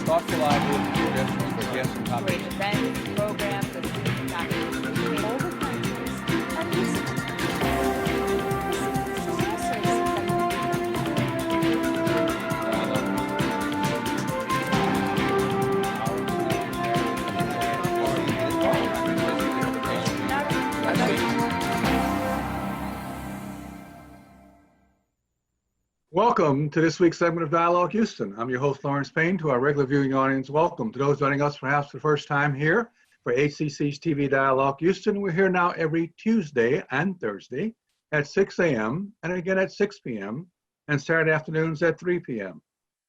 thoughtful ideas and suggestions for guests and topics. Great events, programs, and Welcome to this week's segment of Dialogue Houston. I'm your host, Lawrence Payne. To our regular viewing audience, welcome. To those joining us perhaps for the first time here for HCC's TV Dialogue Houston, we're here now every Tuesday and Thursday at 6 a.m. and again at 6 p.m. and Saturday afternoons at 3 p.m.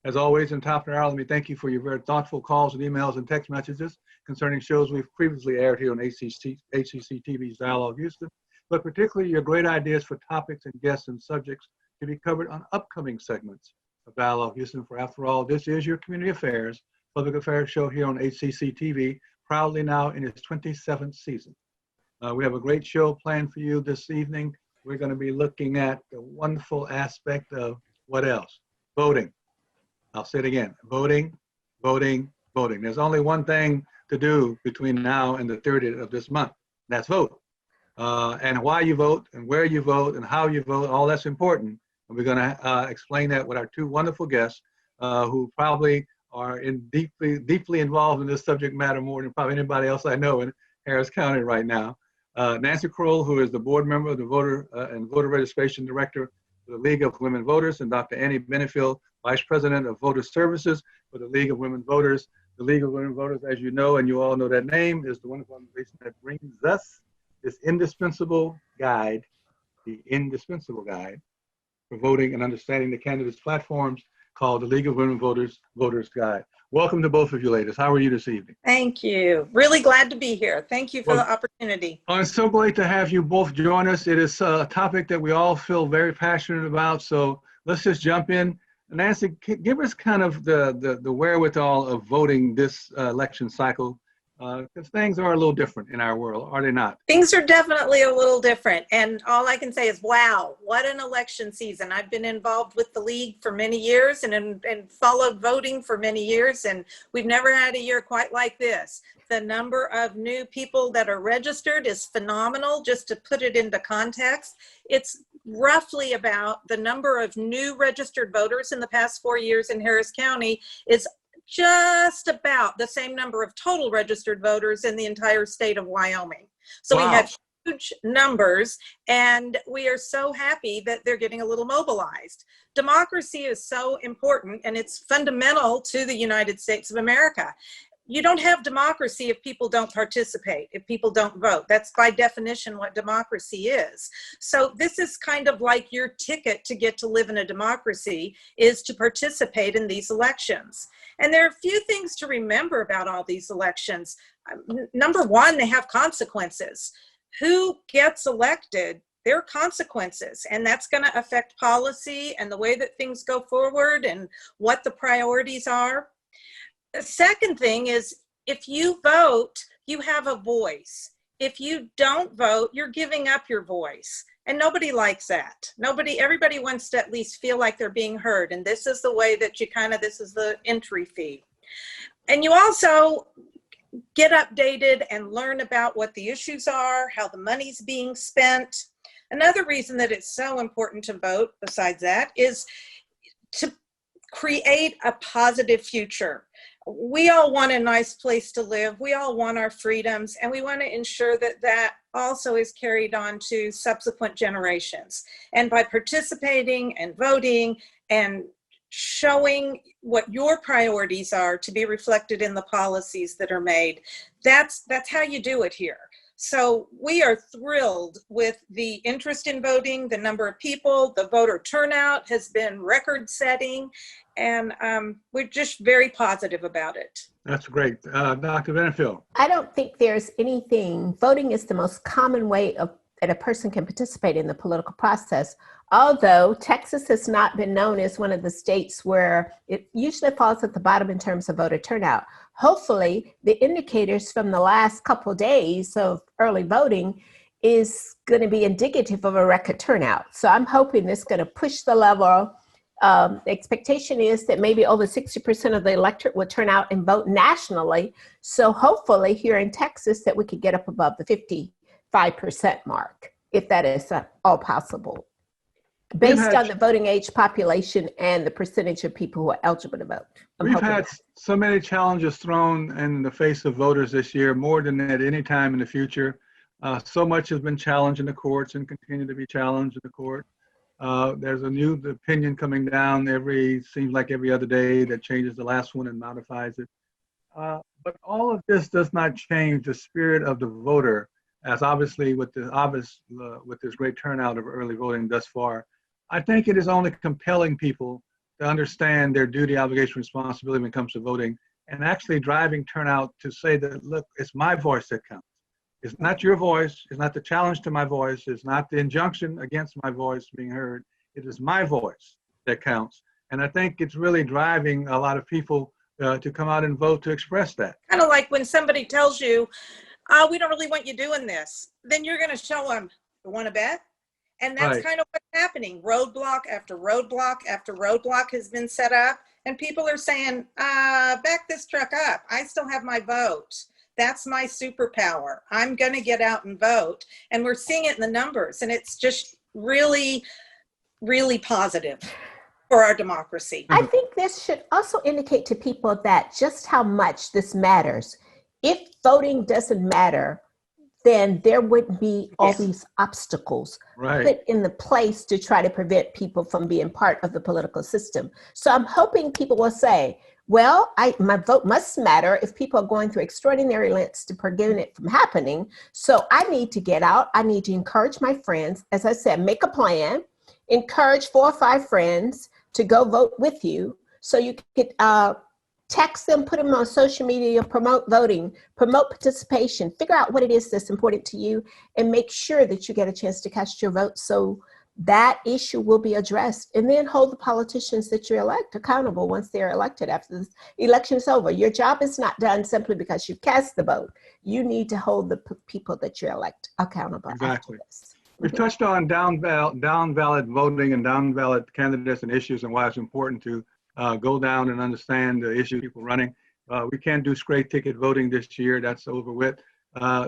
As always, in top of the hour, let me thank you for your very thoughtful calls and emails and text messages concerning shows we've previously aired here on HCC TV's Dialogue Houston, but particularly your great ideas for topics and guests and subjects to be covered on upcoming segments of Dialogue Houston. For after all, this is your community affairs, public affairs show here on HCC TV, proudly now in its 27th season. We have a great show planned for you this evening. We're going to be looking at the wonderful aspect of what else? Voting. I'll say it again, voting, voting, voting. There's only one thing to do between now and the 30th of this month, and that's vote. And why you vote and where you vote and how you vote, all that's important. And we're going to explain that with our two wonderful guests who probably are deeply involved in this subject matter more than probably anybody else I know in Harris County right now. Nancy Karl, who is the board member of the Voter and Voter Registration Director for the League of Women Voters, and Dr. Annie Benifield, Vice President of Voter Services for the League of Women Voters. The League of Women Voters, as you know, and you all know that name, is the wonderful organization that brings us this indispensable guide, the indispensable guide for voting and understanding the candidates' platforms, called the League of Women Voters Voters Guide. Welcome to both of you ladies. How are you this evening? Thank you. Really glad to be here. Thank you for the opportunity. Oh, it's so great to have you both join us. It is a topic that we all feel very passionate about. So let's just jump in. Nancy, give us kind of the wherewithal of voting this election cycle, because things are a little different in our world, are they not? Things are definitely a little different. And all I can say is, wow, what an election season. I've been involved with the league for many years and followed voting for many years. And we've never had a year quite like this. The number of new people that are registered is phenomenal. Just to put it into context, it's roughly about the number of new registered voters in the past 4 years in Harris County is just about the same number of total registered voters in the entire state of Wyoming. So wow. We have huge numbers, and we are so happy that they're getting a little mobilized. Democracy is so important, and it's fundamental to the United States of America. You don't have democracy if people don't participate, if people don't vote. That's by definition what democracy is. So this is kind of like your ticket to get to live in a democracy, is to participate in these elections. And there are a few things to remember about all these elections. Number one, they have consequences. Who gets elected? There are consequences, and that's going to affect policy and the way that things go forward and what the priorities are. The second thing is, if you vote, you have a voice. If you don't vote, you're giving up your voice. And nobody likes that. Everybody wants to at least feel like they're being heard. And this is the way that this is the entry fee. And you also get updated and learn about what the issues are, how the money's being spent. Another reason that it's so important to vote, besides that, is to create a positive future. We all want a nice place to live. We all want our freedoms, and we want to ensure that that also is carried on to subsequent generations. And by participating and voting and showing what your priorities are to be reflected in the policies that are made, that's how you do it here. So we are thrilled with the interest in voting, the number of people, the voter turnout has been record-setting, and we're just very positive about it. That's great. Dr. Benifield. I don't think there's anything, voting is the most common way that a person can participate in the political process. Although Texas has not been known as one of the states where it usually falls at the bottom in terms of voter turnout. Hopefully, the indicators from the last couple of days of early voting is going to be indicative of a record turnout. So I'm hoping this is going to push the level The expectation is that maybe over 60% of the electorate would turn out and vote nationally. So hopefully here in Texas that we could get up above the 55% mark, if that is all possible, based on the voting age population and the percentage of people who are eligible to vote. We've had so many challenges thrown in the face of voters this year, more than at any time in the future. So much has been challenged in the courts and continue to be challenged in the court. There's a new opinion coming down seems like every other day that changes the last one and modifies it. But all of this does not change the spirit of the voter, as obviously with this great turnout of early voting thus far. I think it is only compelling people to understand their duty, obligation, responsibility when it comes to voting, and actually driving turnout to say that, look, it's my voice that counts. It's not your voice. It's not the challenge to my voice. It's not the injunction against my voice being heard. It is my voice that counts. And I think it's really driving a lot of people to come out and vote to express that. Kind of like when somebody tells you, we don't really want you doing this, then you're going to show them, you want to bet? And that's Right. kind of what's happening. Roadblock after roadblock after roadblock has been set up. And people are saying, back this truck up. I still have my vote. That's my superpower. I'm going to get out and vote. And we're seeing it in the numbers. And it's just really, really positive for our democracy. I think this should also indicate to people that just how much this matters. If voting doesn't matter, then there wouldn't be all these obstacles put in the place to try to prevent people from being part of the political system. So I'm hoping people will say, well, my vote must matter if people are going through extraordinary lengths to prevent it from happening. So I need to get out. I need to encourage my friends. As I said, make a plan, encourage 4 or 5 friends to go vote with you. So you could text them, put them on social media, promote voting, promote participation, figure out what it is that's important to you, and make sure that you get a chance to cast your vote so that issue will be addressed. And then hold the politicians that you elect accountable once they're elected after the election is over. Your job is not done simply because you cast the vote. You need to hold the people that you elect accountable. Exactly. After this. We've touched on down ballot voting and down ballot candidates and issues and why it's important to go down and understand the issues people running. We can't do straight ticket voting this year. That's over with.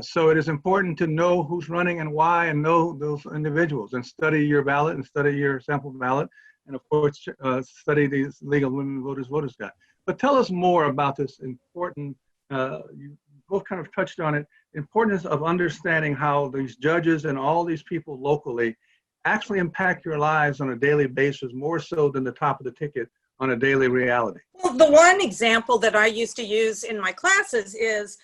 So it is important to know who's running and why, and know those individuals, and study your ballot and study your sample ballot, and of course study these League of Women Voters Guide. But tell us more about this important, you both kind of touched on it, importance of understanding how these judges and all these people locally actually impact your lives on a daily basis, more so than the top of the ticket on a daily reality. Well, the one example that I used to use in my classes is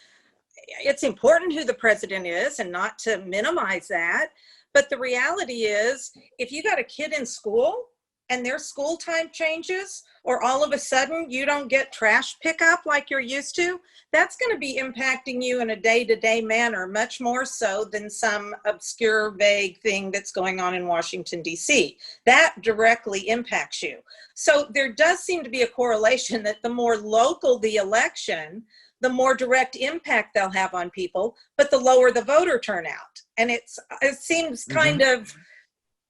it's important who the president is, and not to minimize that. But the reality is, if you got a kid in school and their school time changes, or all of a sudden you don't get trash pickup like you're used to, that's going to be impacting you in a day-to-day manner, much more so than some obscure, vague thing that's going on in Washington, D.C. That directly impacts you. So there does seem to be a correlation that the more local the election, the more direct impact they'll have on people, but the lower the voter turnout. And it seems kind of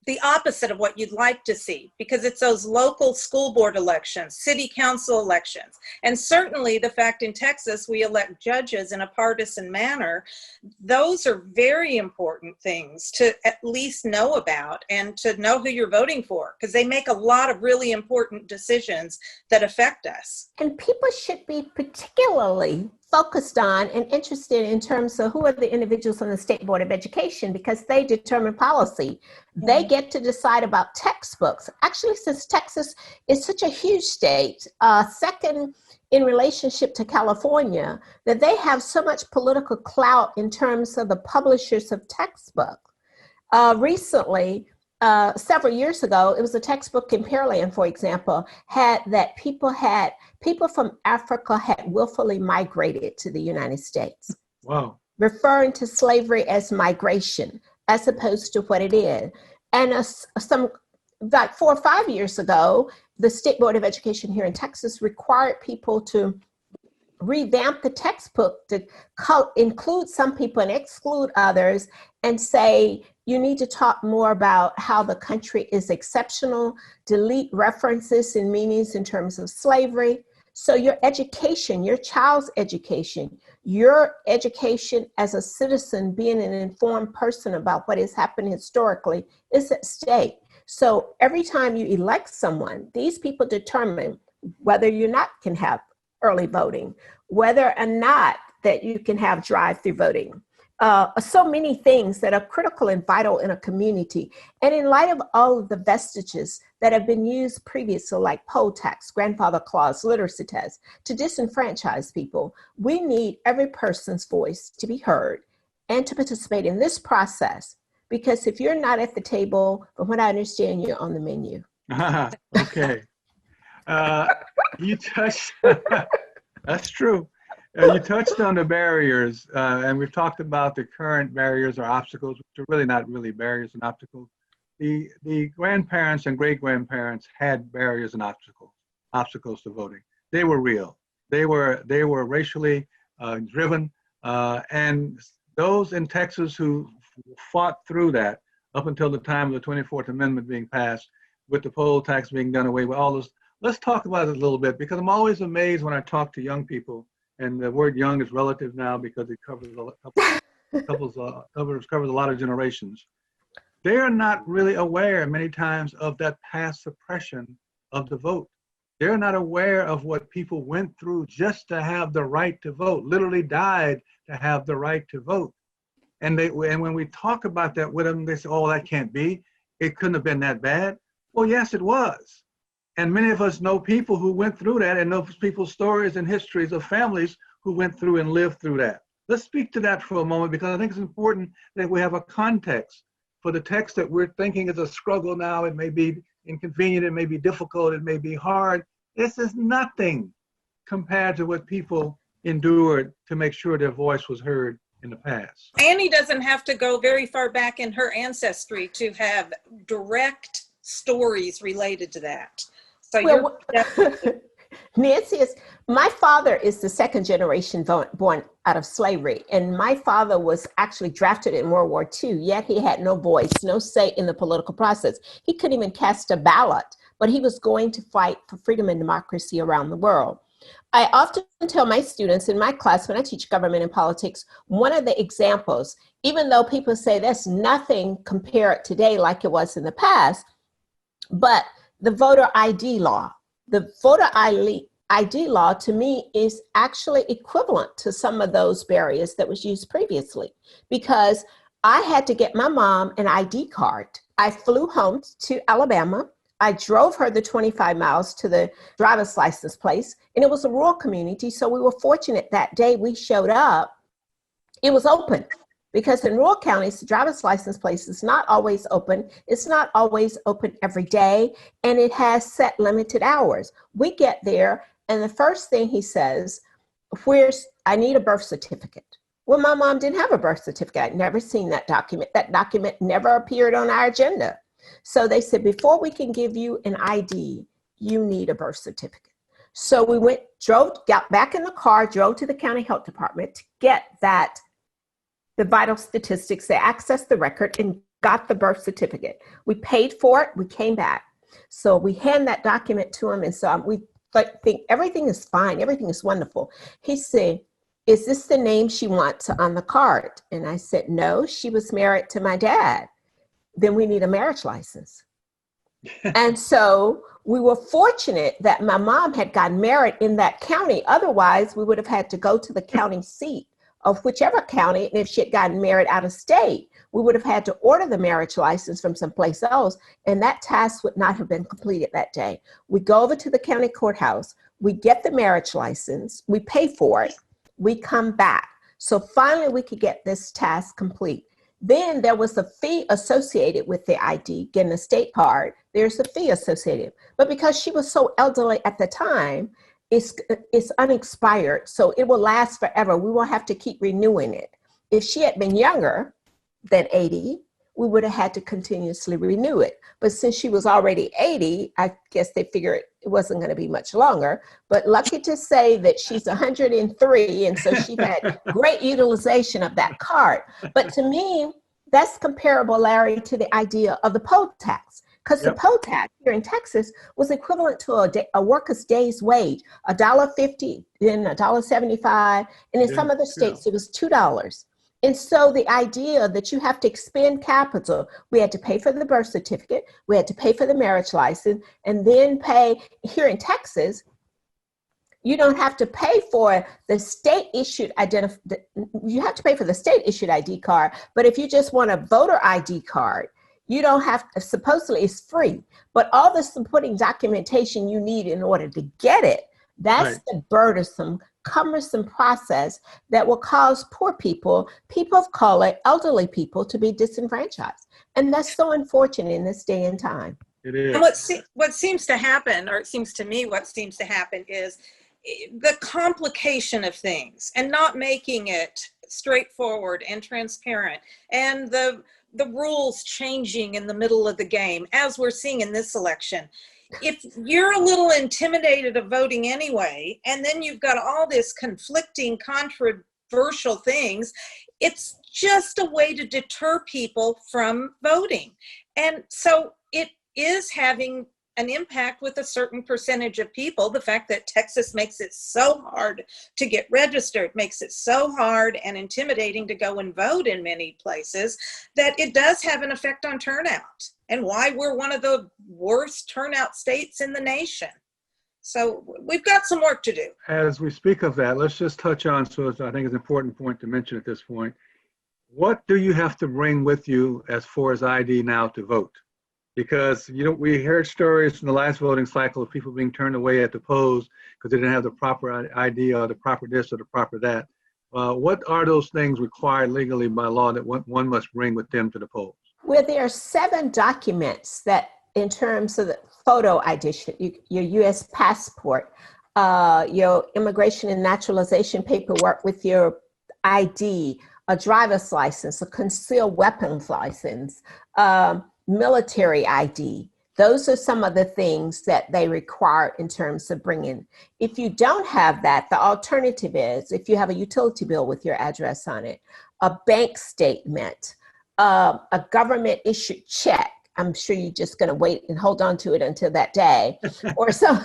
the opposite of what you'd like to see, because it's those local school board elections, city council elections, and certainly the fact in Texas we elect judges in a partisan manner. Those are very important things to at least know about, and to know who you're voting for, because they make a lot of really important decisions that affect us. And people should be particularly focused on and interested in terms of who are the individuals on the State Board of Education, because they determine policy. They get to decide about textbooks. Actually, since Texas is such a huge state, second in relationship to California, that they have so much political clout in terms of the publishers of textbooks. Recently, several years ago, it was a textbook in Pearland, for example, people from Africa had willfully migrated to the United States. Wow. Referring to slavery as migration, as opposed to what it is. And like 4 or 5 years ago, the State Board of Education here in Texas required people to revamp the textbook to include some people and exclude others, and say you need to talk more about how the country is exceptional, delete references and meanings in terms of slavery. So your education, your child's education, your education as a citizen, being an informed person about what has happened historically, is at stake. So every time you elect someone, these people determine whether you not can have early voting, whether or not that you can have drive-through voting. So many things that are critical and vital in a community. And in light of all of the vestiges that have been used previously, like poll tax, grandfather clause, literacy test, to disenfranchise people, we need every person's voice to be heard and to participate in this process. Because if you're not at the table, from what I understand, you're on the menu. Okay. You touched, that's true. You touched on the barriers, and we've talked about the current barriers or obstacles, which are really not really barriers and obstacles. The grandparents and great-grandparents had barriers and obstacles to voting. They were real. They were racially driven, and those in Texas who fought through that up until the time of the 24th Amendment being passed, with the poll tax being done away with, all those. Let's talk about it a little bit, because I'm always amazed when I talk to young people, and the word young is relative now because it covers a lot of generations. They are not really aware many times of that past suppression of the vote. They're not aware of what people went through just to have the right to vote, literally died to have the right to vote. And when we talk about that with them, they say, oh, that can't be. It couldn't have been that bad. Well, yes, it was. And many of us know people who went through that, and know people's stories and histories of families who went through and lived through that. Let's speak to that for a moment, because I think it's important that we have a context for the text that we're thinking is a struggle now. It may be inconvenient, it may be difficult, it may be hard. This is nothing compared to what people endured to make sure their voice was heard in the past. Annie doesn't have to go very far back in her ancestry to have direct stories related to that. So well, Nancy, my father is the second generation born out of slavery, and my father was actually drafted in World War II, yet he had no voice, no say in the political process. He couldn't even cast a ballot, but he was going to fight for freedom and democracy around the world. I often tell my students in my class, when I teach government and politics, one of the examples, even though people say that's nothing compared today like it was in the past, but the voter ID law. The voter ID law, to me, is actually equivalent to some of those barriers that was used previously, because I had to get my mom an ID card. I flew home to Alabama. I drove her the 25 miles to the driver's license place, and it was a rural community, so we were fortunate that day we showed up, it was open. Because in rural counties, the driver's license place is not always open. It's not always open every day, and it has set limited hours. We get there, and the first thing he says, I need a birth certificate. Well, my mom didn't have a birth certificate. I'd never seen that document. That document never appeared on our agenda. So they said, before we can give you an ID, you need a birth certificate. So we got back in the car, drove to the county health department to get the vital statistics. They accessed the record and got the birth certificate. We paid for it, we came back. So we hand that document to him, and so we think everything is fine, everything is wonderful. He said, is this the name she wants on the card? And I said, no, she was married to my dad. Then we need a marriage license. And so we were fortunate that my mom had gotten married in that county. Otherwise, we would have had to go to the county seat of whichever county, and if she had gotten married out of state, we would have had to order the marriage license from someplace else, and that task would not have been completed that day. We go over to the county courthouse, we get the marriage license, we pay for it, we come back. So finally we could get this task complete. Then there was a fee associated with the ID, getting a state card, there's a fee associated. But because she was so elderly at the time, it's unexpired, so it will last forever. We won't have to keep renewing it. If she had been younger than 80, we would have had to continuously renew it. But since she was already 80, I guess they figured it wasn't going to be much longer, but lucky to say that she's 103. And so she had great utilization of that card. But to me, that's comparable, Larry, to the idea of the poll tax. Because the poll tax here in Texas was equivalent to a worker's day's wage, $1.50, then $1.75, and in some other states it was $2. And so the idea that you have to expend capital, we had to pay for the birth certificate, we had to pay for the marriage license, and then pay here in Texas. You don't have to pay for the state issued you have to pay for the state issued ID card, but if you just want a voter ID card, you don't have to, supposedly it's free, but all the supporting documentation you need in order to get it, that's the burdensome, cumbersome process that will cause poor people, people of color, elderly people to be disenfranchised. And that's so unfortunate in this day and time. It is. And what seems to happen, or it seems to me what seems to happen is the complication of things and not making it straightforward and transparent, and the rules changing in the middle of the game, as we're seeing in this election. If you're a little intimidated of voting anyway, and then you've got all this conflicting, controversial things, it's just a way to deter people from voting. And so it is having an impact with a certain percentage of people. The fact that Texas makes it so hard to get registered, makes it so hard and intimidating to go and vote in many places, that it does have an effect on turnout, and why we're one of the worst turnout states in the nation. So we've got some work to do. As we speak of that, let's just touch on, so I think it's an important point to mention at this point. What do you have to bring with you as far as ID now to vote? Because we heard stories from the last voting cycle of people being turned away at the polls because they didn't have the proper ID or the proper this or the proper that. What are those things required legally by law that one must bring with them to the polls? Well, there are 7 documents that, in terms of the photo ID, your U.S. passport, your immigration and naturalization paperwork with your ID, a driver's license, a concealed weapons license, military ID. Those are some of the things that they require in terms of bringing. If you don't have that, the alternative is, if you have a utility bill with your address on it, a bank statement, a government issued check. I'm sure you're just going to wait and hold on to it until that day, or some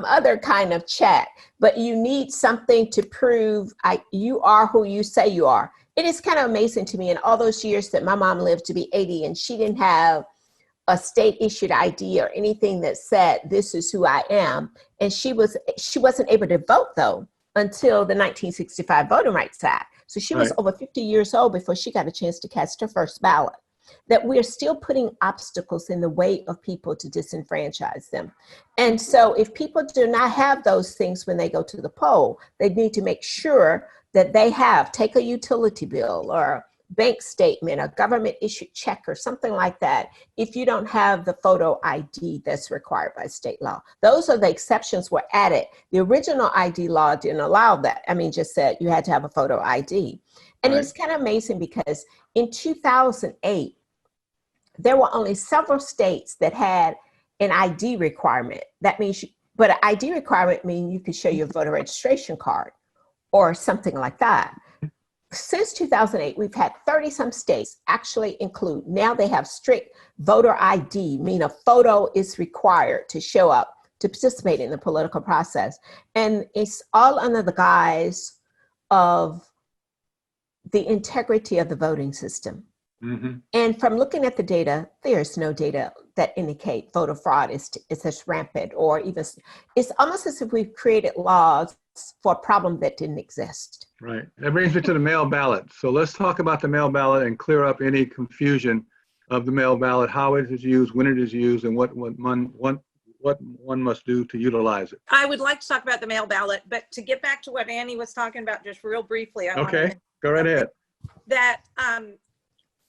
other kind of check. But you need something to prove you are who you say you are. It is kind of amazing to me, in all those years that my mom lived to be 80, and she didn't have a state issued ID or anything that said this is who I am. And she wasn't able to vote though until the 1965 Voting Rights Act. So she was over 50 years old before she got a chance to cast her first ballot. That we're still putting obstacles in the way of people to disenfranchise them. And so if people do not have those things when they go to the poll, they need to make sure that they take a utility bill or bank statement, a government issued check or something like that, if you don't have the photo ID that's required by state law. Those are the exceptions were added. The original ID law didn't allow that. Just said you had to have a photo ID. And it's kind of amazing because in 2008, there were only several states that had an ID requirement. That means, but an ID requirement means you could show your voter registration card or something like that. Since 2008, we've had 30-some states actually include, now they have strict voter ID, meaning a photo is required to show up to participate in the political process. And it's all under the guise of the integrity of the voting system. Mm-hmm. And from looking at the data, there's no data that indicate voter fraud is as rampant, or even, it's almost as if we've created laws for a problem that didn't exist. Right. That brings me to the mail ballot. So let's talk about the mail ballot and clear up any confusion of the mail ballot, how it is used, when it is used, and what one must do to utilize it. I would like to talk about the mail ballot, but to get back to what Annie was talking about just real briefly. Okay, go right ahead. That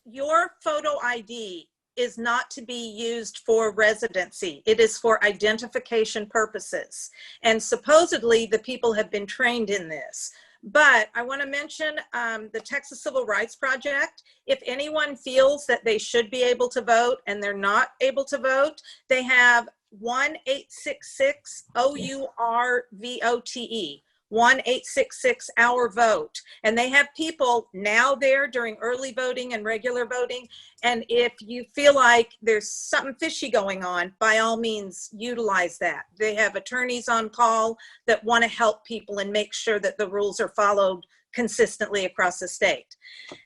your photo ID is not to be used for residency. It is for identification purposes. And supposedly the people have been trained in this. But I want to mention the Texas Civil Rights Project. If anyone feels that they should be able to vote and they're not able to vote, they have 1-866-OURVOTE. 1-866-OUR-VOTE. And they have people now there during early voting and regular voting. And if you feel like there's something fishy going on, by all means, utilize that. They have attorneys on call that want to help people and make sure that the rules are followed consistently across the state.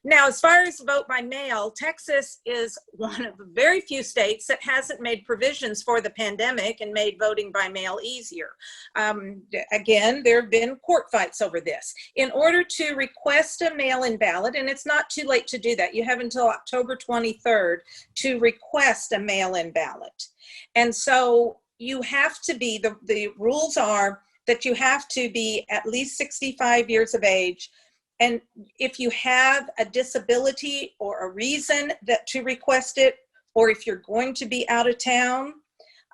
Now, as far as vote by mail, Texas is one of the very few states that hasn't made provisions for the pandemic and made voting by mail easier. Again, there have been court fights over this. In order to request a mail-in ballot, and it's not too late to do that, you have until October 23rd to request a mail-in ballot. And so you have to be, the rules are that you have to be at least 65 years of age. And if you have a disability or a reason that to request it, or if you're going to be out of town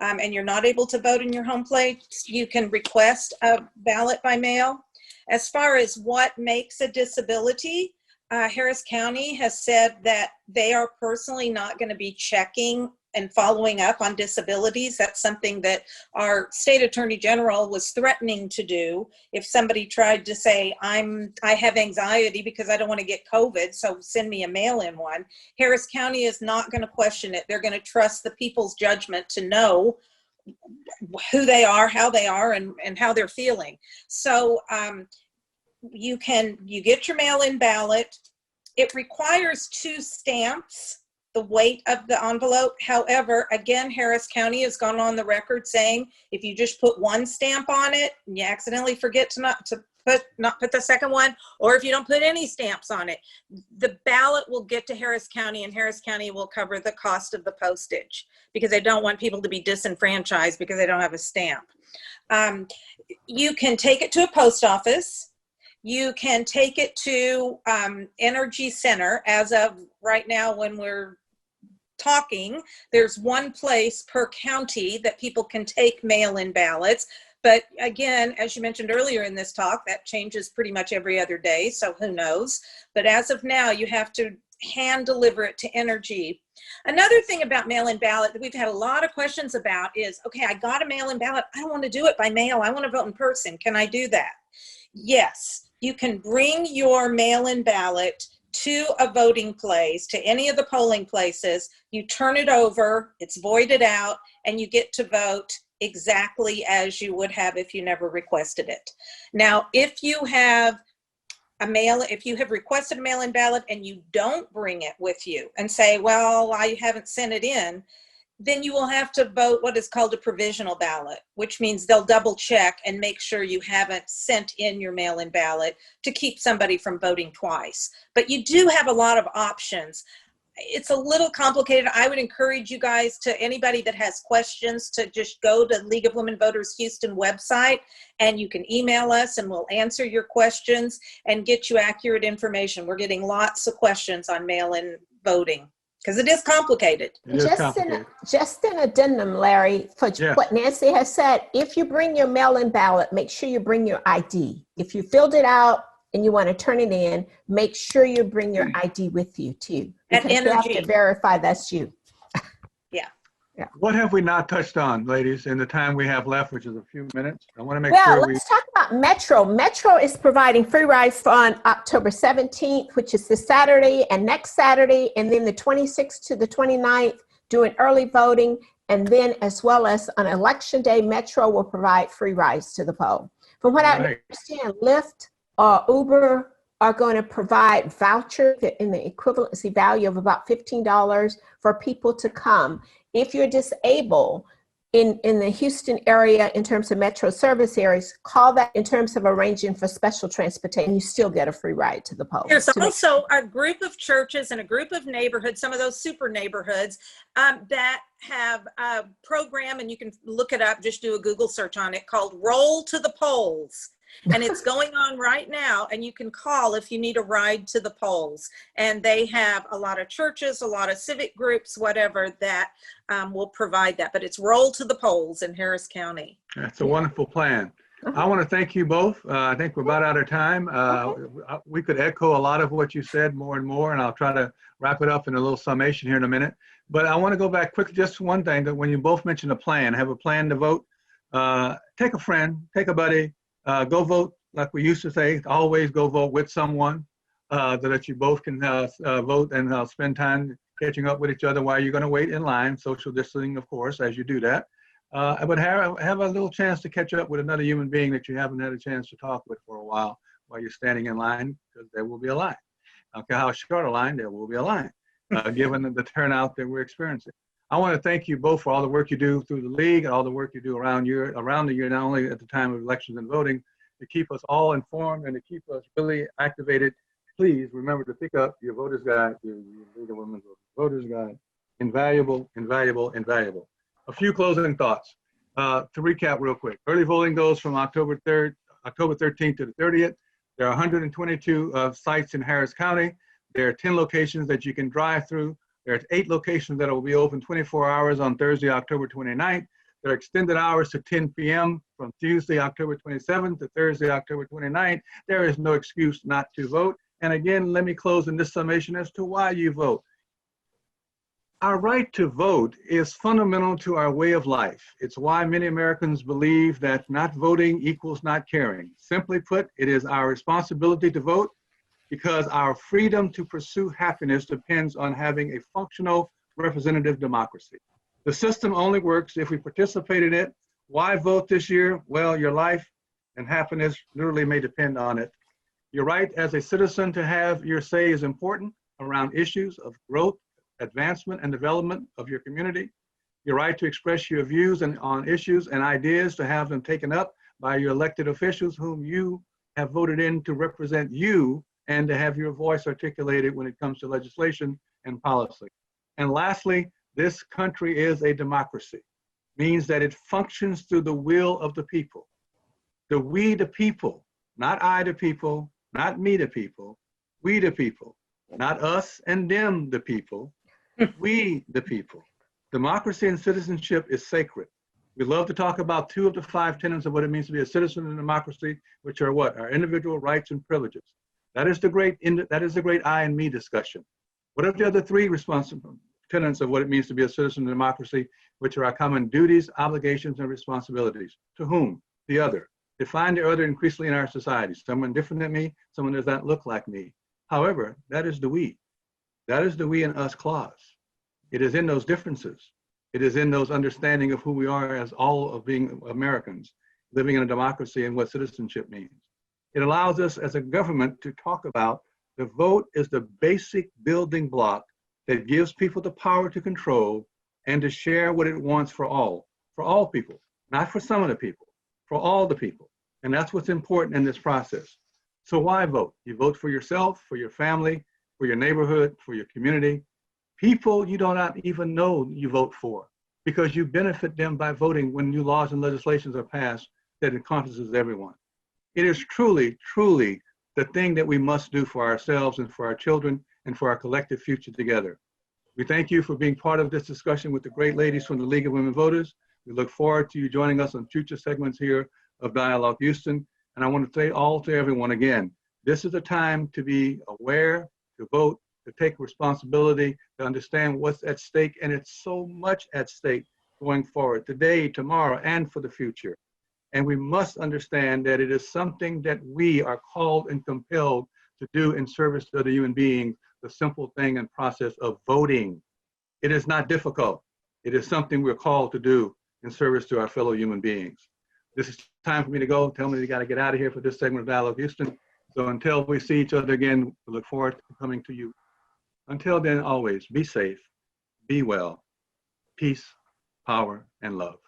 and you're not able to vote in your home place, you can request a ballot by mail. As far as what makes a disability, Harris County has said that they are personally not going to be checking and following up on disabilities. That's something that our state attorney general was threatening to do. If somebody tried to say, I have anxiety because I don't want to get COVID, so send me a mail-in one, Harris County is not going to question it. They're going to trust the people's judgment to know who they are, how they are, and how they're feeling. So you get your mail-in ballot. It requires 2 stamps, the weight of the envelope. However, again, Harris County has gone on the record saying if you just put 1 stamp on it and you accidentally forget to not put the second one, or if you don't put any stamps on it, the ballot will get to Harris County and Harris County will cover the cost of the postage because they don't want people to be disenfranchised because they don't have a stamp. You can take it to a post office. You can take it to Energy Center. As of right now, when we're talking, there's 1 place per county that people can take mail-in ballots. But again, as you mentioned earlier in this talk, that changes pretty much every other day, so who knows. But as of now, you have to hand deliver it to Energy. Another thing about mail-in ballot that we've had a lot of questions about is, okay, I got a mail-in ballot. I don't want to do it by mail. I want to vote in person. Can I do that? Yes, you can bring your mail-in ballot to a voting place, to any of the polling places. You turn it over, it's voided out, and you get to vote exactly as you would have if you never requested it. Now, if you have requested a mail-in ballot and you don't bring it with you and say, well, I haven't sent it in, then you will have to vote what is called a provisional ballot, which means they'll double check and make sure you haven't sent in your mail-in ballot to keep somebody from voting twice. But you do have a lot of options. It's a little complicated. I would encourage you guys, to anybody that has questions, to just go to League of Women Voters Houston website, and you can email us and we'll answer your questions and get you accurate information. We're getting lots of questions on mail-in voting, because it is complicated. Just an addendum, Larry, for what Nancy has said. If you bring your mail-in ballot, make sure you bring your ID. If you filled it out and you want to turn it in, make sure you bring your ID with you too. Because you have to verify that's you. Yeah. What have we not touched on, ladies, in the time we have left, which is a few minutes? I want to make sure let's talk about Metro. Metro is providing free rides on October 17th, which is this Saturday and next Saturday, and then the 26th to the 29th, doing early voting. And then as well as on Election Day, Metro will provide free rides to the poll. From what I understand, Lyft or Uber are going to provide vouchers in the equivalency value of about $15 for people to come. If you're disabled in the Houston area, in terms of Metro service areas, call that in terms of arranging for special transportation. You still get a free ride to the poll. There's also a group of churches and a group of neighborhoods, some of those super neighborhoods, that have a program, and you can look it up, just do a Google search on it, called Roll to the Polls. And it's going on right now, and you can call if you need a ride to the polls. And they have a lot of churches, a lot of civic groups, whatever, that will provide that. But it's Roll to the Polls in Harris County. That's a wonderful plan. I want to thank you both. I think we're about out of time. We could echo a lot of what you said more and more, and I'll try to wrap it up in a little summation here in a minute. But I want to go back quickly, just one thing, that when you both mentioned a plan, have a plan to vote, take a friend, take a buddy, go vote like we used to say, always go vote with someone so that you both can vote and spend time catching up with each other while you're going to wait in line, social distancing, of course, as you do that. But have a little chance to catch up with another human being that you haven't had a chance to talk with for a while you're standing in line, because there will be a line. I don't care how short a line, there will be a line, given the turnout that we're experiencing. I want to thank you both for all the work you do through the league and all the work you do around the year, not only at the time of elections and voting, to keep us all informed and to keep us really activated. Please remember to pick up your voter's guide, your League of Women's Voters Guide. Invaluable, invaluable, invaluable. A few closing thoughts. To recap real quick, early voting goes from October 13th to the 30th. There are 122 sites in Harris County. There are 10 locations that you can drive through. There are 8 locations that will be open 24 hours on Thursday, October 29th. There are extended hours to 10 p.m. from Tuesday, October 27th to Thursday, October 29th. There is no excuse not to vote. And again, let me close in this summation as to why you vote. Our right to vote is fundamental to our way of life. It's why many Americans believe that not voting equals not caring. Simply put, it is our responsibility to vote because our freedom to pursue happiness depends on having a functional representative democracy. The system only works if we participate in it. Why vote this year? Well, your life and happiness literally may depend on it. Your right as a citizen to have your say is important around issues of growth, advancement, and development of your community. Your right to express your views on issues and ideas, to have them taken up by your elected officials whom you have voted in to represent you, and to have your voice articulated when it comes to legislation and policy. And lastly, this country is a democracy, means that it functions through the will of the people. The we the people, not I the people, not me the people, we the people, not us and them the people, we the people. Democracy and citizenship is sacred. We love to talk about 2 of the 5 tenets of what it means to be a citizen in a democracy, which are what? Our individual rights and privileges. That is the great I and me discussion. What are the other 3 tenets of what it means to be a citizen in a democracy, which are our common duties, obligations, and responsibilities? To whom? The other. Define the other increasingly in our society. Someone different than me, someone does not look like me. However, that is the we. That is the we and us clause. It is in those differences. It is in those understanding of who we are as all of being Americans, living in a democracy and what citizenship means. It allows us as a government to talk about the vote is the basic building block that gives people the power to control and to share what it wants for all people, not for some of the people, for all the people. And that's what's important in this process. So why vote? You vote for yourself, for your family, for your neighborhood, for your community. People you do not even know you vote for, because you benefit them by voting when new laws and legislations are passed that encompasses everyone. It is truly, truly the thing that we must do for ourselves and for our children and for our collective future together. We thank you for being part of this discussion with the great ladies from the League of Women Voters. We look forward to you joining us on future segments here of Dialogue Houston. And I want to say all to everyone again, this is a time to be aware, to vote, to take responsibility, to understand what's at stake. And it's so much at stake going forward, today, tomorrow, and for the future. And we must understand that it is something that we are called and compelled to do in service to other human beings, the simple thing and process of voting. It is not difficult. It is something we're called to do in service to our fellow human beings. This is time for me to go. Tell me you got to get out of here for this segment of Dialogue Houston. So until we see each other again, we look forward to coming to you. Until then, always be safe, be well, peace, power, and love.